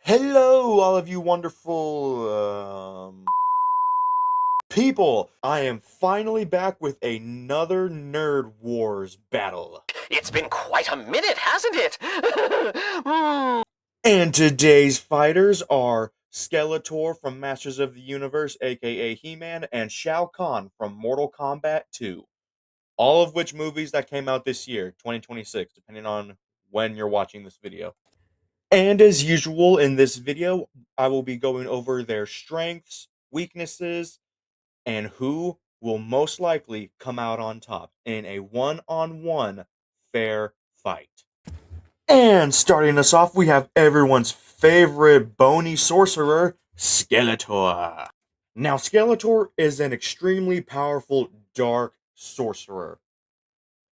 Hello, all of you wonderful people. I am finally back with another Nerd Wars battle. It's been quite a minute, hasn't it? Hmm. And today's fighters are Skeletor from Masters of the Universe, aka He-Man, and Shao Kahn from Mortal Kombat 2. All of which movies that came out this year, 2026, depending on when you're watching this video. And as usual in this video, I will be going over their strengths, weaknesses, and who will most likely come out on top in a one-on-one fair fight. And starting us off, we have everyone's favorite bony sorcerer, Skeletor. Now, Skeletor is an extremely powerful dark sorcerer.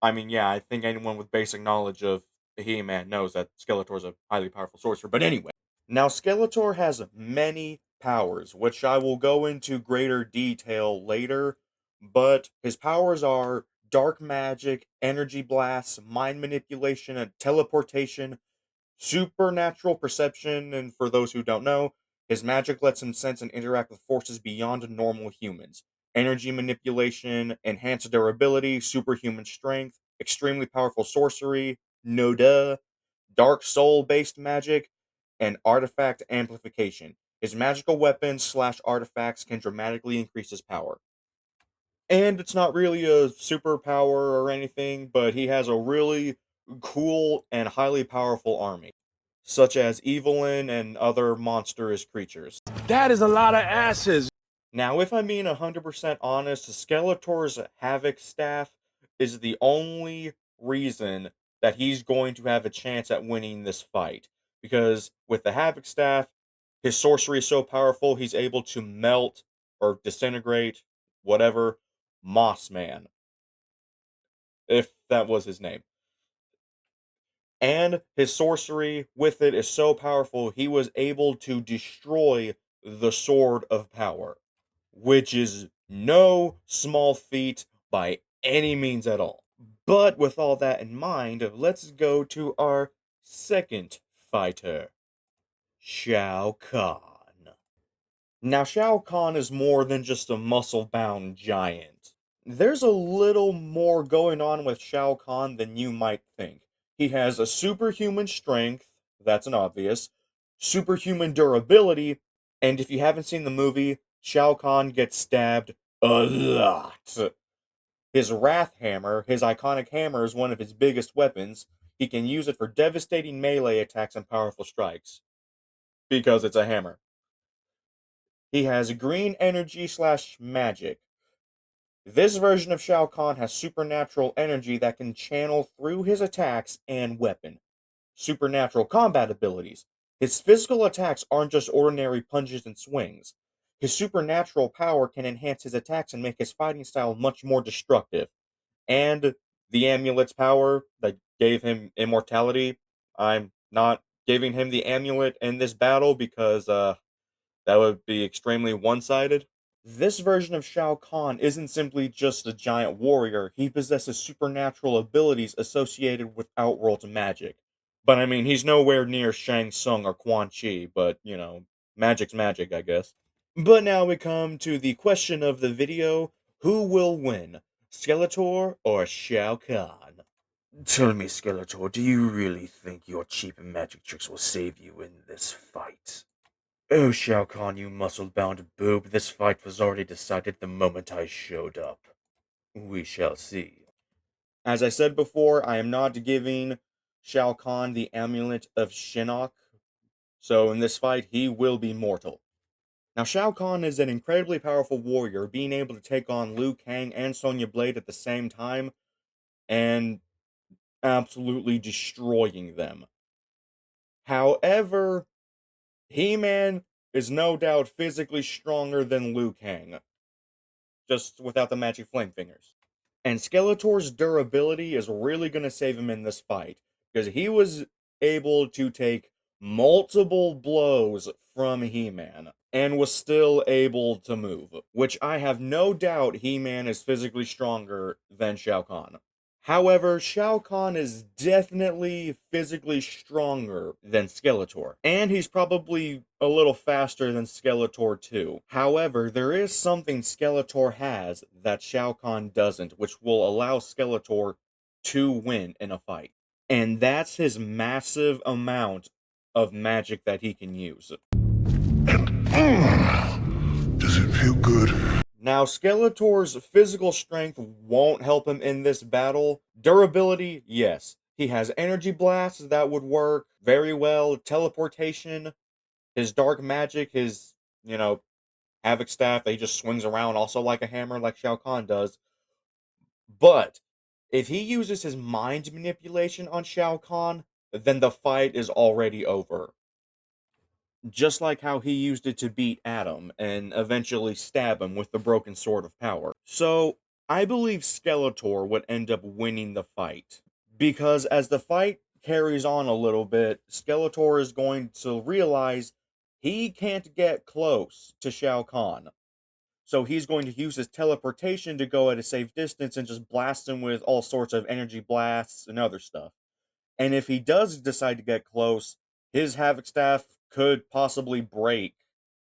I mean, yeah, I think anyone with basic knowledge of He-Man knows that Skeletor is a highly powerful sorcerer. But anyway, now Skeletor has many powers, which I will go into greater detail later. But his powers are dark magic, energy blasts, mind manipulation, and teleportation, supernatural perception, and for those who don't know, his magic lets him sense and interact with forces beyond normal humans. Energy manipulation, enhanced durability, superhuman strength, extremely powerful sorcery, no duh, dark soul based magic, and artifact amplification. His magical weapons slash artifacts can dramatically increase his power. And it's not really a superpower or anything, but he has a really cool and highly powerful army, such as Evelyn and other monstrous creatures. That is a lot of asses. Now, if I'm being 100% honest, Skeletor's Havoc Staff is the only reason that he's going to have a chance at winning this fight. Because with the Havoc Staff, his sorcery is so powerful, he's able to melt or disintegrate, whatever, Moss Man, if that was his name. And his sorcery with it is so powerful, he was able to destroy the Sword of Power, which is no small feat by any means at all. But with all that in mind, let's go to our second fighter, Shao Kahn. Now, Shao Kahn is more than just a muscle bound giant. There's a little more going on with Shao Kahn than you might think. He has a superhuman strength, that's an obvious, superhuman durability, and if you haven't seen the movie, Shao Kahn gets stabbed a lot. His Wrath Hammer, his iconic hammer, is one of his biggest weapons. He can use it for devastating melee attacks and powerful strikes, because it's a hammer. He has green energy slash magic. This version of Shao Kahn has supernatural energy that can channel through his attacks and weapon. Supernatural combat abilities. His physical attacks aren't just ordinary punches and swings. His supernatural power can enhance his attacks and make his fighting style much more destructive. And the amulet's power that gave him immortality. I'm not giving him the amulet in this battle because that would be extremely one sided. This version of Shao Kahn isn't simply just a giant warrior, he possesses supernatural abilities associated with outworld magic. But I mean, he's nowhere near Shang Tsung or Quan Chi, but magic's magic, I guess. But now we come to the question of the video, who will win, Skeletor or Shao Kahn? Tell me, Skeletor, do you really think your cheap magic tricks will save you in this fight? Oh, Shao Kahn, you muscle-bound boob, this fight was already decided the moment I showed up. We shall see. As I said before, I am not giving Shao Kahn the amulet of Shinnok, so in this fight, he will be mortal. Now, Shao Kahn is an incredibly powerful warrior, being able to take on Liu Kang and Sonya Blade at the same time, and absolutely destroying them. However, He-Man is no doubt physically stronger than Liu Kang, just without the magic flame fingers. And Skeletor's durability is really going to save him in this fight, because he was able to take multiple blows from He-Man and was still able to move, which I have no doubt He-Man is physically stronger than Shao Kahn. However, Shao Kahn is definitely physically stronger than Skeletor, and he's probably a little faster than Skeletor too. However, there is something Skeletor has that Shao Kahn doesn't, which will allow Skeletor to win in a fight. And that's his massive amount of magic that he can use. Does it feel good? Now, Skeletor's physical strength won't help him in this battle. Durability, yes. He has energy blasts that would work very well. Teleportation, his dark magic, his, Havoc Staff that he just swings around also like a hammer, like Shao Kahn does. But if he uses his mind manipulation on Shao Kahn, then the fight is already over. Just like how he used it to beat Adam and eventually stab him with the broken sword of power. So, I believe Skeletor would end up winning the fight. Because as the fight carries on a little bit, Skeletor is going to realize he can't get close to Shao Kahn. So he's going to use his teleportation to go at a safe distance and just blast him with all sorts of energy blasts and other stuff. And if he does decide to get close, his Havoc Staff could possibly break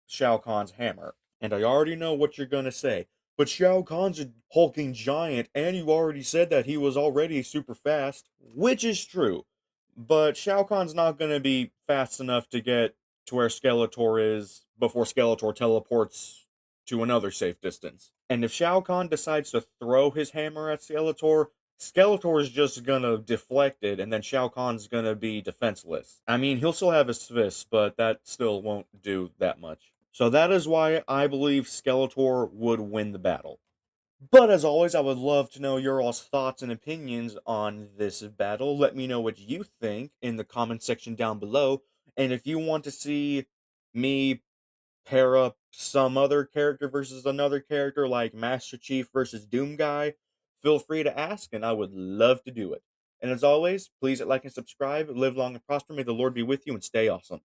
Shao Kahn's hammer. And I already know what you're gonna say. But Shao Kahn's a hulking giant, and you already said that he was already super fast. Which is true. But Shao Kahn's not gonna be fast enough to get to where Skeletor is before Skeletor teleports to another safe distance. And if Shao Kahn decides to throw his hammer at Skeletor, Skeletor is just gonna deflect it, and then Shao Kahn's gonna be defenseless. I mean, he'll still have his fists, but that still won't do that much. So that is why I believe Skeletor would win the battle. But as always, I would love to know your all's thoughts and opinions on this battle. Let me know what you think in the comment section down below. And if you want to see me pair up some other character versus another character, like Master Chief versus Doom Guy, feel free to ask, and I would love to do it. And as always, please like and subscribe, live long and prosper. May the Lord be with you, and stay awesome.